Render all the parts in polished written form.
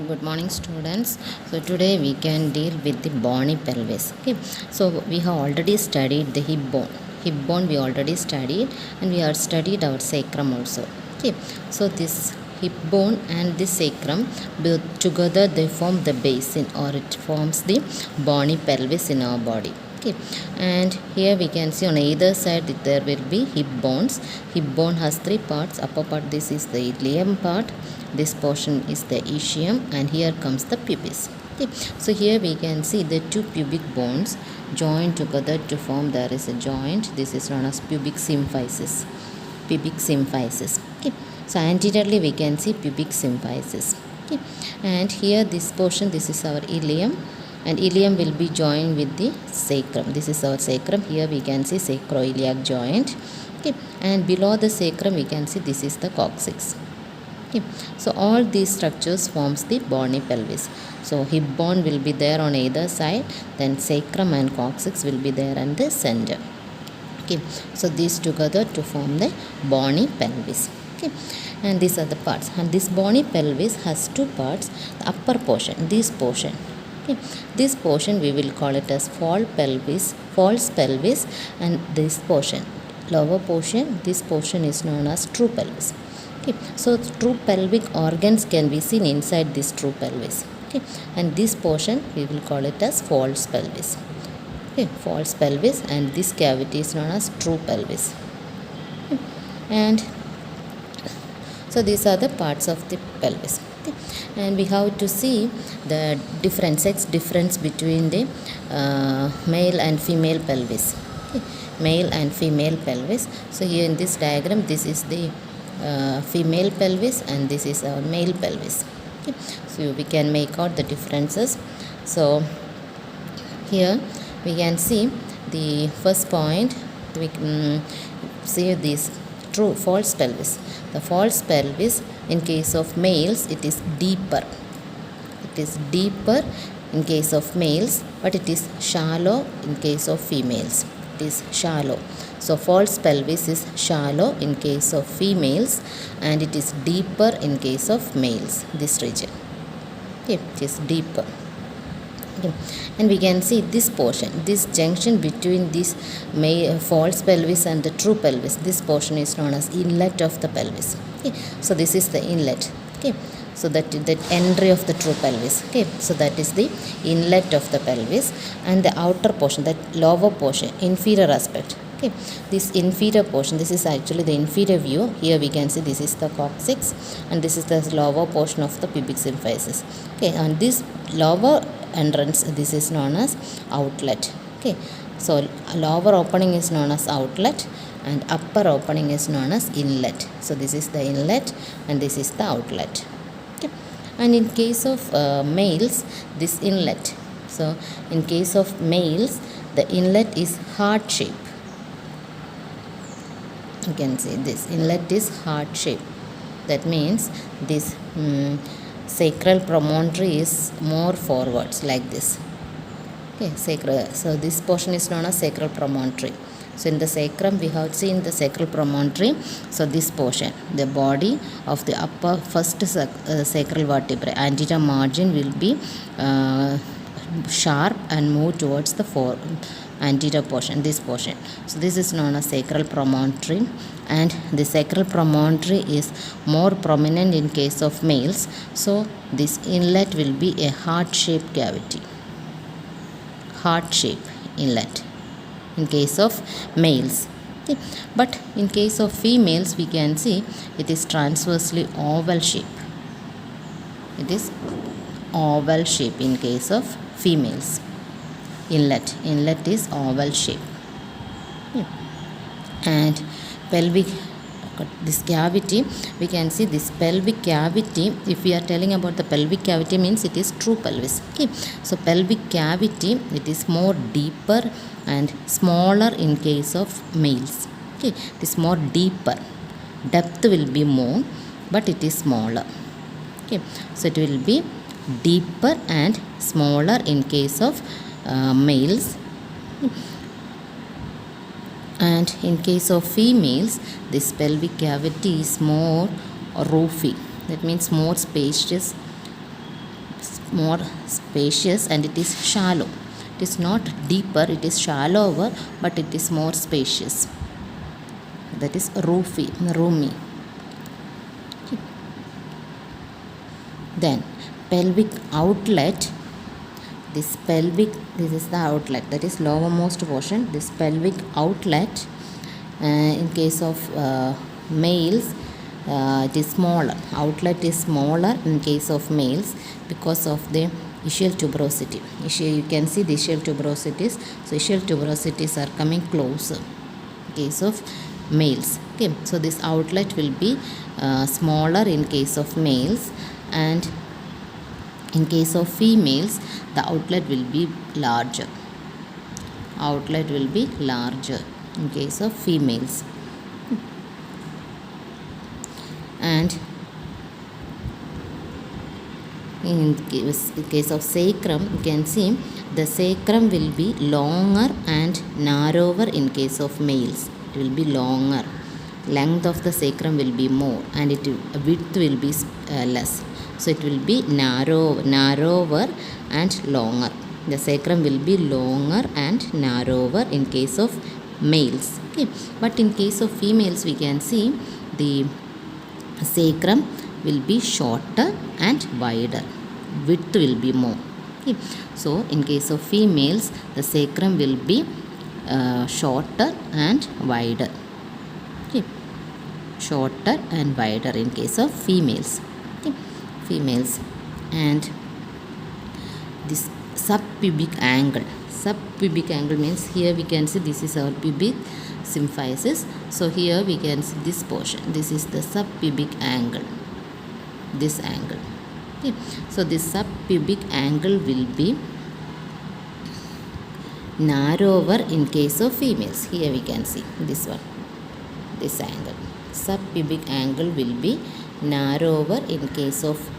Good morning, students. So today we can deal with the bony pelvis. Okay. So we have already studied the hip bone. Hip bone we already studied, and we have studied our sacrum also. Okay. So this hip bone and the sacrum both together they form the basin, or it forms the bony pelvis in our body. Okay, and here we can see on either side that there will be hip bones. Hip bone has three parts. Upper part, this is the ilium part, this portion is the ischium, and here comes the pubis. Okay, so here we can see the two pubic bones joined together to form, there is a joint. This is known as pubic symphysis. Pubic symphysis. Okay, so anteriorly we can see pubic symphysis. Okay, and here this portion, this is our ilium, and ilium will be joined with the sacrum. This is our sacrum. Here we can see sacroiliac joint. Okay, and below the sacrum we can see this is the coccyx. Okay, so all these structures forms the bony pelvis. So hip bone will be there on either side, then sacrum and coccyx will be there in the center. Okay, so these together to form the bony pelvis. Okay, and these are the parts, and this bony pelvis has two parts. The upper portion, this portion. Okay, this portion we will call it as false pelvis, and this portion, lower portion, this portion is known as true pelvis. Okay, so true pelvic organs can be seen inside this true pelvis. Okay, and this portion we will call it as false pelvis. Okay, false pelvis, and this cavity is known as true pelvis. Okay, and so these are the parts of the pelvis. Okay, and we have to see the sex difference between the male and female pelvis. Okay, male and female pelvis. So here in this diagram, this is the female pelvis, and this is our male pelvis. Okay, so we can make out the differences. So here we can see the first point. We see this true false pelvis. The false pelvis, in case of males, it is deeper. It is deeper in case of males, but it is shallow in case of females. It is shallow. So false pelvis is shallow in case of females, and it is deeper in case of males, this region. Okay, it is deeper. Okay, and we can see this portion, this junction between this false pelvis and the true pelvis, this portion is known as inlet of the pelvis. Okay, so this is the inlet. Okay, so that entry of the true pelvis. Okay, so that is the inlet of the pelvis, and the outer portion, that lower portion, inferior aspect. Okay, this inferior portion, this is actually the inferior view. Here we can see this is the coccyx, and this is the lower portion of the pubic symphysis. Okay, and this lower entrance, this is known as outlet. Okay, so lower opening is known as outlet, and upper opening is known as inlet. So this is the inlet, and this is the outlet. Okay, and in case of males, this inlet. So in case of males, the inlet is heart shape. You can see this inlet is heart shape. That means this sacral promontory is more forwards, like this. Okay, sacral. So this portion is known as sacral promontory. So in the sacrum we have seen the sacral promontory. So this portion, the body of the upper first sacral vertebrae, anterior margin will be sharp and move towards the anterior portion, this portion. So this is known as sacral promontory, and the sacral promontory is more prominent in case of males. So this inlet will be a heart-shaped cavity, heart-shaped inlet in case of males. Okay, but in case of females we can see it is transversely oval shape. It is oval shape in case of females. Inlet is oval shape. Yeah. And pelvic, this cavity, we can see this pelvic cavity. If we are telling about the pelvic cavity, means it is true pelvis. Okay, so pelvic cavity, it is more deeper and smaller in case of males. Okay, it is more deeper, depth will be more, but it is smaller. Okay, so it will be deeper and smaller in case of males, and in case of females this pelvic cavity is more roofy. That means more spacious more spacious and it is shallow. It is not deeper, it is shallower, but it is more spacious. That is roomy. Then pelvic outlet. This is the outlet, that is lowermost portion. This pelvic outlet, in case of males, it is smaller. Outlet is smaller in case of males because of the ischial tuberosity. You can see the ischial tuberosities. So ischial tuberosities are coming closer in case of males. Okay, so this outlet will be smaller in case of males, and in case of females the outlet will be larger. Outlet will be larger in case of females. And in case of sacrum, you can see the sacrum will be longer and narrower in case of males. It will be longer. Length of the sacrum will be more, and width will be less. So it will be narrower and longer. The sacrum will be longer and narrower in case of males. Okay. But in case of females, we can see the sacrum will be shorter and wider. Width will be more. Okay. So in case of females, the sacrum will be shorter and wider. Okay. Shorter and wider in case of females. Okay. Females. And this subpubic angle. Subpubic angle means here we can see this is our pubic symphysis. So here we can see this portion. This is the subpubic angle. This angle. Okay. So this subpubic angle will be narrower in case of females. Here we can see this one. This angle. Subpubic angle will be narrower in case of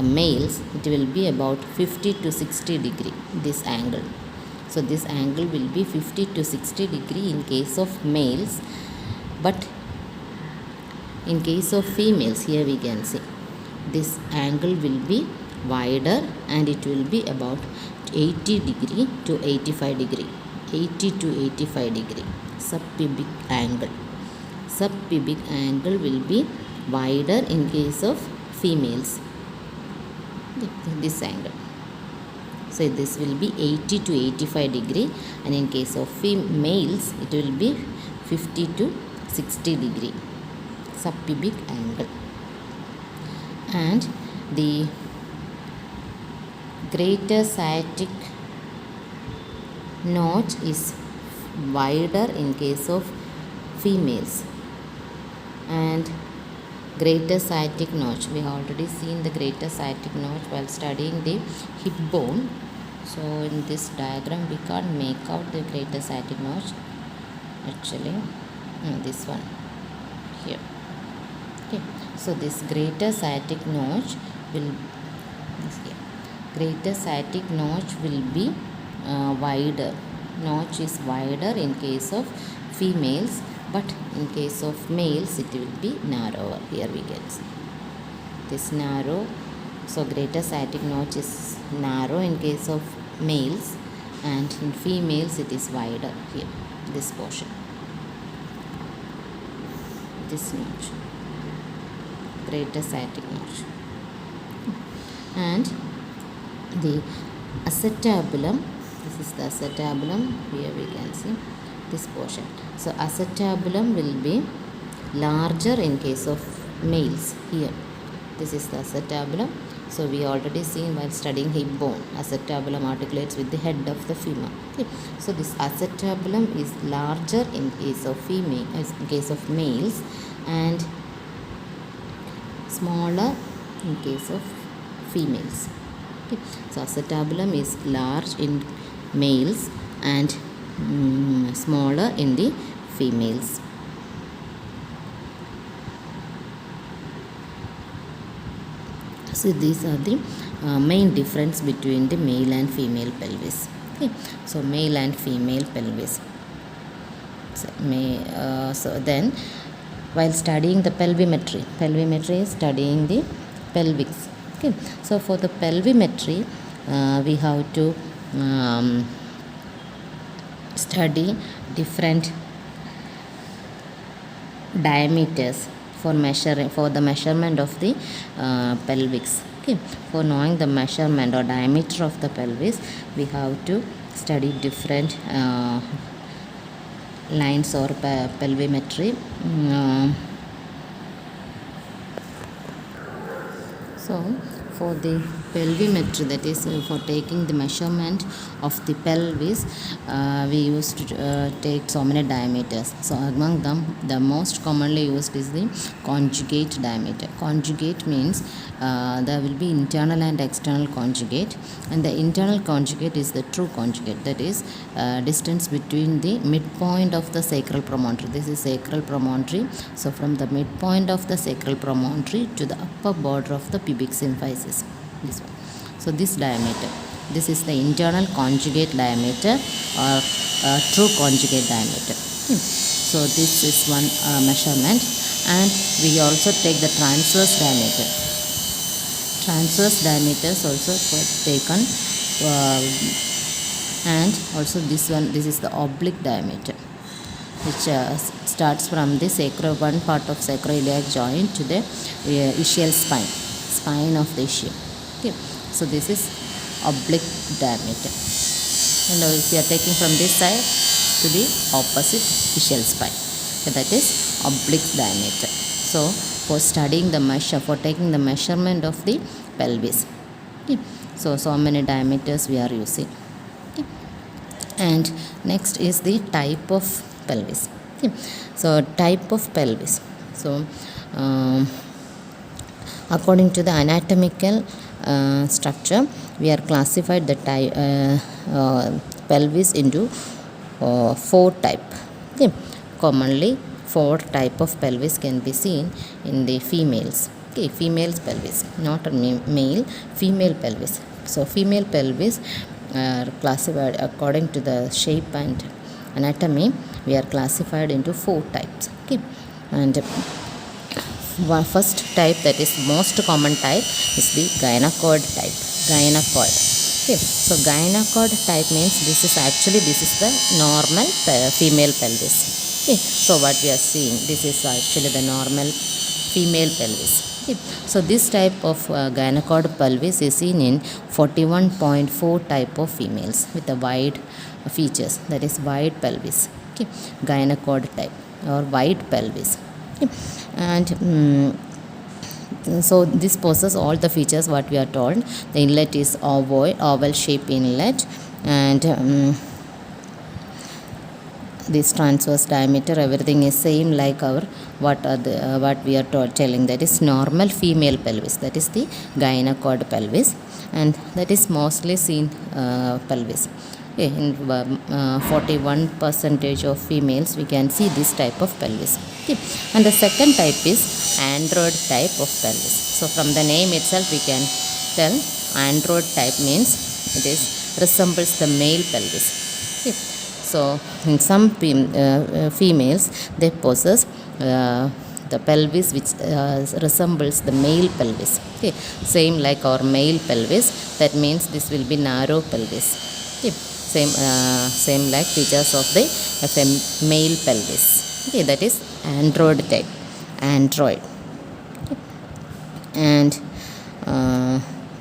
males. It will be about 50 to 60 degree. This angle. So this angle will be 50 to 60 degree in case of males, but in case of females, here we can see this angle will be wider and it will be about 80 degree to 85 degree. 80 to 85 degree subpubic angle. Subpubic angle will be wider in case of females. This angle. So this will be 80 to 85 degree, and in case of males it will be 50 to 60 degree subpubic angle. And the greater sciatic notch is wider in case of females. And greater sciatic notch, we have already seen the greater sciatic notch while studying the hip bone. So in this diagram we can't make out the greater sciatic notch actually. This one here. Okay, so this greater sciatic notch will be wider. Notch is wider in case of females, but in case of males it will be narrower. Here we can see this narrow. So greater sciatic notch is narrow in case of males, and in females it is wider. Here, this portion, this notch, greater sciatic notch. And the acetabulum, this is the acetabulum. Here we can see this portion. So acetabulum will be larger in case of males. Here, this is the acetabulum. So we already seen while studying hip bone, acetabulum articulates with the head of the femur. Okay. So this acetabulum is larger in case of males, and smaller in case of females. Okay. So acetabulum is large in males and smaller in the females. So these are the main difference between the male and female pelvis. Okay. So male and female pelvis. So then while studying the pelvimetry is studying the pelvics. Okay, so for the pelvimetry, we have to study different diameters for measuring, for the measurement of the pelvis. Okay, for knowing the measurement or diameter of the pelvis, we have to study different lines or pelvimetry. So for the pelvimetry, that is for taking the measurement of the pelvis, we used to take so many diameters. So among them, the most commonly used is the conjugate diameter. Conjugate means there will be internal and external conjugate, and the internal conjugate is the true conjugate, that is distance between the midpoint of the sacral promontory. This is sacral promontory. So from the midpoint of the sacral promontory to the upper border of the pubic symphysis, this one. So this diameter, this is the internal conjugate diameter or true conjugate diameter. So this is one measurement, and we also take the transverse diameter. Transverse diameters also taken, and also this one, this is the oblique diameter, which starts from the one part of sacroiliac joint to the ischial spine of the ischium. Okay, so this is oblique diameter, and if you are taking from this side to the opposite ischial spine, so that is oblique diameter. So for studying the measure, for taking the measurement of the pelvis, okay, so many diameters we are using. Okay. And next is the type of pelvis. Okay. So type of pelvis, so according to the anatomical structure, we are classified the pelvis into 4 type. Okay. Commonly 4 type of pelvis can be seen in the females. Okay, female's pelvis, not a male, female pelvis. So female pelvis are classified according to the shape and anatomy. We are classified into 4 types. Okay, and first type, that is most common type, is the gynecoid type. Gynecoid. Okay, so gynecoid type means this is the normal female pelvis. Okay, so what we are seeing, this is actually the normal female pelvis. Okay, so this type of gynecoid pelvis is seen in 41.4 type of females with the wide features, that is wide pelvis. Okay, gynecoid type or wide pelvis. Okay. And so this possesses all the features what we are told. The inlet is oval shape inlet, and this transverse diameter, everything is same like our what we are telling, that is normal female pelvis, that is the gynecoid pelvis, and that is mostly seen pelvis. Okay, in 41% of females we can see this type of pelvis. Okay. And the second type is android type of pelvis. So from the name itself we can tell android type means it is resembles the male pelvis. Okay. So in some females, they possess the pelvis which resembles the male pelvis. Okay. Same like our male pelvis, that means this will be narrow pelvis. Okay. Same like features of the male pelvis. Okay, that is android type. Android. Okay. And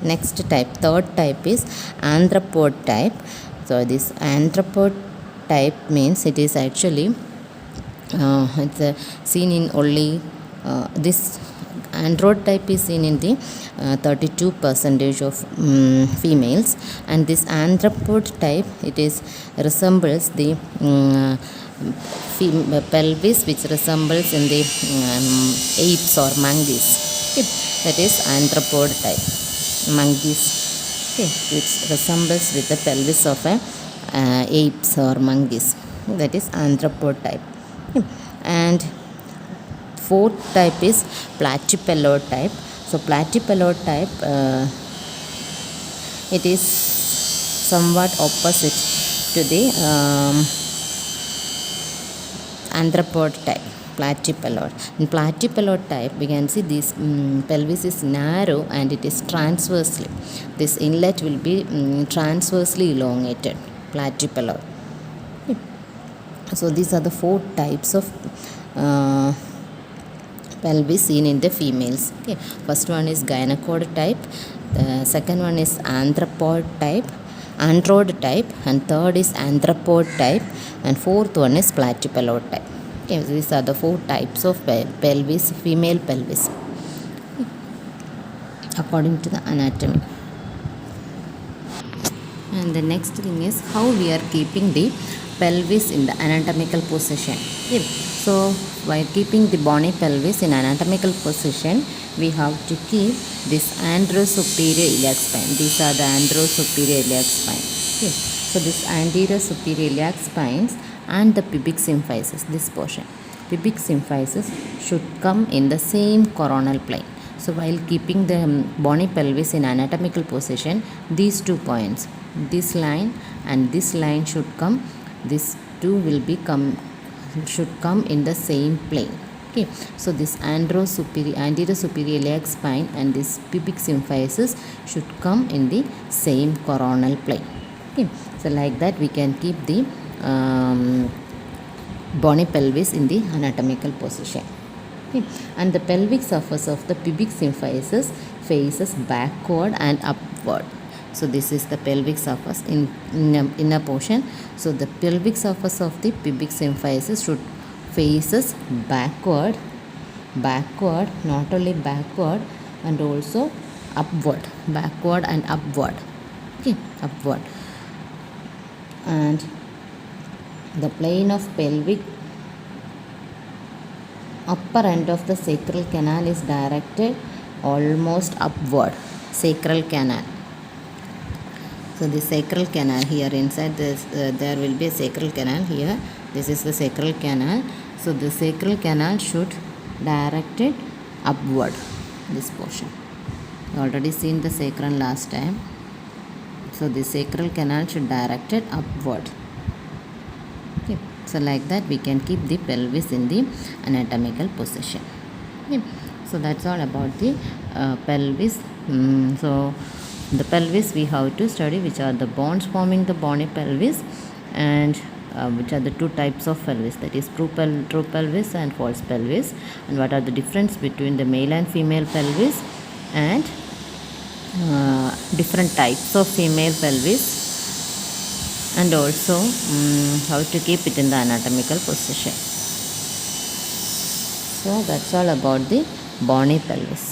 next type, third type is anthropod type. So this anthropod type means it is actually it's seen in only this android type is seen in the 32% of females, and this anthropod type, it is resembles the pelvis which resembles in the apes or monkeys. Okay. That is anthropod type, monkeys. Okay, which resembles with the pelvis of apes or monkeys, that is anthropod type. Okay. And fourth type is platypelloid type. So platypelloid type, it is somewhat opposite to the anthropod type. platypelloid. In platypelloid type, we can see this pelvis is narrow and it is transversely. This inlet will be transversely elongated. Platypelloid. So these are the 4 types of pelvis seen in the females. Okay. First one is gynecod type. The second one is andropod type, and third is anthropod type, and fourth one is platypelloid type. Okay, so these are the 4 types of pelvis, female pelvis, according to the anatomy. And the next thing is how we are keeping the pelvis in the anatomical position. Okay. So while keeping the bony pelvis in anatomical position, we have to keep this anterosuperior iliac spine. These are the anterosuperior iliac spine. Okay. So this anterior superior iliac spines and the pubic symphysis, this portion. Pubic symphysis should come in the same coronal plane. So while keeping the bony pelvis in anatomical position, these 2 points, this line and this line should come. These two should come in the same plane. Okay, so this anterior superior iliac spine and this pubic symphysis should come in the same coronal plane. Okay, so like that we can keep the bony pelvis in the anatomical position. Okay. And the pelvic surface of the pubic symphysis faces backward and upward. So this is the pelvic surface in inner portion. So the pelvic surface of the pubic symphysis should faces backward, not only backward and also upward, backward and upward. Okay, upward. And the plane of pelvic upper end of the sacral canal is directed almost upward. Sacral canal. So the sacral canal here inside this, there will be a sacral canal here. This is the sacral canal. So the sacral canal should directed upward. This portion. You already seen the sacrum last time. So the sacral canal should directed upward. Okay. So like that we can keep the pelvis in the anatomical position. Okay. So that's all about the pelvis. So the pelvis we have to study which are the bones forming the bony pelvis, and which are the 2 types of pelvis, that is true pelvis and false pelvis, and what are the difference between the male and female pelvis, and different types of female pelvis, and also how to keep it in the anatomical position. So that's all about the bony pelvis.